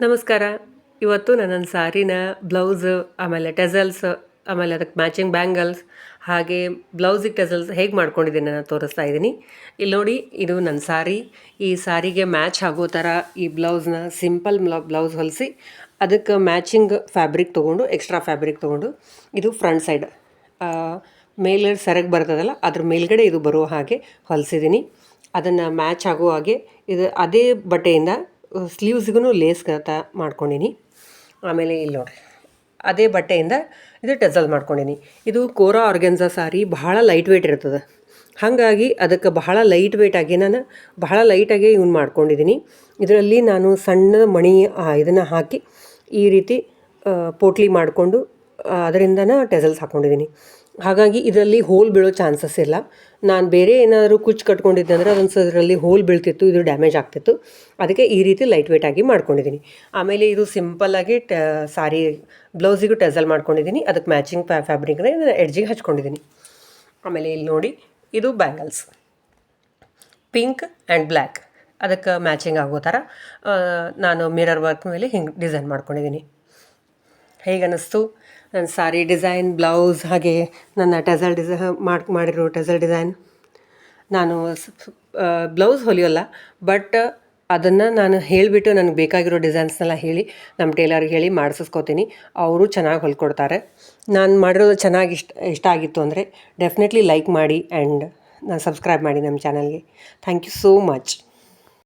ನಮಸ್ಕಾರ. ಇವತ್ತು ನಾನು ನನ್ನ ಸಾರಿನ ಬ್ಲೌಸ್ ಆಮೇಲೆ ಟೆಸಲ್ಸ್ ಆಮೇಲೆ ಅದಕ್ಕೆ ಮ್ಯಾಚಿಂಗ್ ಬ್ಯಾಂಗಲ್ಸ್ ಹಾಗೆ ಬ್ಲೌಸಿಗೆ ಟೆಸಲ್ಸ್ ಹೇಗೆ ಮಾಡ್ಕೊಂಡಿದ್ದೀನಿ ನಾನು ತೋರಿಸ್ತಾ ಇದ್ದೀನಿ. ಇಲ್ಲಿ ನೋಡಿ, ಇದು ನನ್ನ ಸಾರಿ. ಈ ಸಾರಿಗೆ ಮ್ಯಾಚ್ ಆಗೋ ಥರ ಈ ಬ್ಲೌಸ್ನ ಸಿಂಪಲ್ ಬ್ಲೌಸ್ ಹೊಲಿಸಿ ಅದಕ್ಕೆ ಮ್ಯಾಚಿಂಗ್ ಫ್ಯಾಬ್ರಿಕ್ ತೊಗೊಂಡು ಎಕ್ಸ್ಟ್ರಾ ಫ್ಯಾಬ್ರಿಕ್ ತೊಗೊಂಡು ಇದು ಫ್ರಂಟ್ ಸೈಡ್ ಮೇಲೆ ಸೆರಗ್ ಬರ್ತದಲ್ಲ ಅದ್ರ ಮೇಲ್ಗಡೆ ಇದು ಬರೋ ಹಾಗೆ ಹೊಲಿಸಿದ್ದೀನಿ. ಅದನ್ನು ಮ್ಯಾಚ್ ಆಗೋ ಹಾಗೆ ಇದು ಅದೇ ಬಟ್ಟೆಯಿಂದ ಸ್ಲೀವ್ಸ್ಗೂ ಲೇಸ್ ಮಾಡ್ಕೊಂಡೀನಿ. ಆಮೇಲೆ ಇಲ್ಲಿ ನೋಡಿರಿ, ಅದೇ ಬಟ್ಟೆಯಿಂದ ಇದು ಟೆಸಲ್ ಮಾಡ್ಕೊಂಡೀನಿ. ಇದು ಕೋರಾ ಆರ್ಗೆನ್ಸಾ ಸಾರಿ ಬಹಳ ಲೈಟ್ ವೆಯ್ಟ್ ಇರ್ತದೆ. ಹಾಗಾಗಿ ಅದಕ್ಕೆ ಬಹಳ ಲೈಟ್ ವೆಯ್ಟಾಗಿ ನಾನು ಬಹಳ ಲೈಟಾಗಿ ಇವ್ನು ಮಾಡ್ಕೊಂಡಿದ್ದೀನಿ. ಇದರಲ್ಲಿ ನಾನು ಸಣ್ಣ ಮಣಿ ಇದನ್ನು ಹಾಕಿ ಈ ರೀತಿ ಪೋಟ್ಲಿ ಮಾಡಿಕೊಂಡು ಅದರಿಂದನೇ ಟೆಸಲ್ಸ್ ಹಾಕ್ಕೊಂಡಿದ್ದೀನಿ. ಹಾಗಾಗಿ ಇದರಲ್ಲಿ ಹೋಲ್ ಬೀಳೋ ಚಾನ್ಸಸ್ ಇಲ್ಲ. ನಾನು ಬೇರೆ ಏನಾದರೂ ಕುಚ್ಚು ಕಟ್ಕೊಂಡಿದ್ದೆ ಅಂದರೆ ಅದರಲ್ಲಿ ಹೋಲ್ ಬೀಳ್ತಿತ್ತು, ಇದು ಡ್ಯಾಮೇಜ್ ಆಗ್ತಿತ್ತು. ಅದಕ್ಕೆ ಈ ರೀತಿ ಲೈಟ್ ವೆಯ್ಟಾಗಿ ಮಾಡ್ಕೊಂಡಿದ್ದೀನಿ. ಆಮೇಲೆ ಇದು ಸಿಂಪಲ್ಲಾಗಿ ಸಾರಿ ಬ್ಲೌಸಿಗೂ ಟೆಸಲ್ ಮಾಡ್ಕೊಂಡಿದ್ದೀನಿ. ಅದಕ್ಕೆ ಮ್ಯಾಚಿಂಗ್ ಫ್ಯಾಬ್ರಿಕ್ನ ಎಡ್ಜಿಗೆ ಹಚ್ಕೊಂಡಿದ್ದೀನಿ. ಆಮೇಲೆ ಇಲ್ಲಿ ನೋಡಿ, ಇದು ಬ್ಯಾಂಗಲ್ಸ್ ಪಿಂಕ್ ಆ್ಯಂಡ್ ಬ್ಲ್ಯಾಕ್ ಅದಕ್ಕೆ ಮ್ಯಾಚಿಂಗ್ ಆಗೋ ಥರ ನಾನು ಮಿರರ್ ವರ್ಕ್ ಮೇಲೆ ಹಿಂಗೆ ಡಿಸೈನ್ ಮಾಡ್ಕೊಂಡಿದ್ದೀನಿ. ಹೇಗೆ ಅನ್ನಿಸ್ತು ನನ್ನ ಸಾರಿ ಡಿಸೈನ್, ಬ್ಲೌಸ್ ಹಾಗೆ ನನ್ನ ಟೆಸಲ್ ಮಾಡಿರೋ ಟೆಸಲ್ ಡಿಸೈನ್? ನಾನು ಬ್ಲೌಸ್ ಹೊಲಿಯೋಲ್ಲ, ಬಟ್ ಅದನ್ನು ನಾನು ಹೇಳಿಬಿಟ್ಟು ನನಗೆ ಬೇಕಾಗಿರೋ ಡಿಸೈನ್ಸ್ನೆಲ್ಲ ಹೇಳಿ ನಮ್ಮ ಟೇಲರ್ಗೆ ಹೇಳಿ ಮಾಡಿಸ್ಕೋತೀನಿ. ಅವರು ಚೆನ್ನಾಗಿ ಹೊಲ್ಕೊಡ್ತಾರೆ. ನಾನು ಮಾಡಿರೋದು ಚೆನ್ನಾಗಿ ಇಷ್ಟ ಆಗಿತ್ತು ಅಂದರೆ ಡೆಫಿನೆಟ್ಲಿ ಲೈಕ್ ಮಾಡಿ ಆ್ಯಂಡ್ ನಾನು ಸಬ್ಸ್ಕ್ರೈಬ್ ಮಾಡಿ ನಮ್ಮ ಚಾನಲ್ಗೆ. Thank you so much.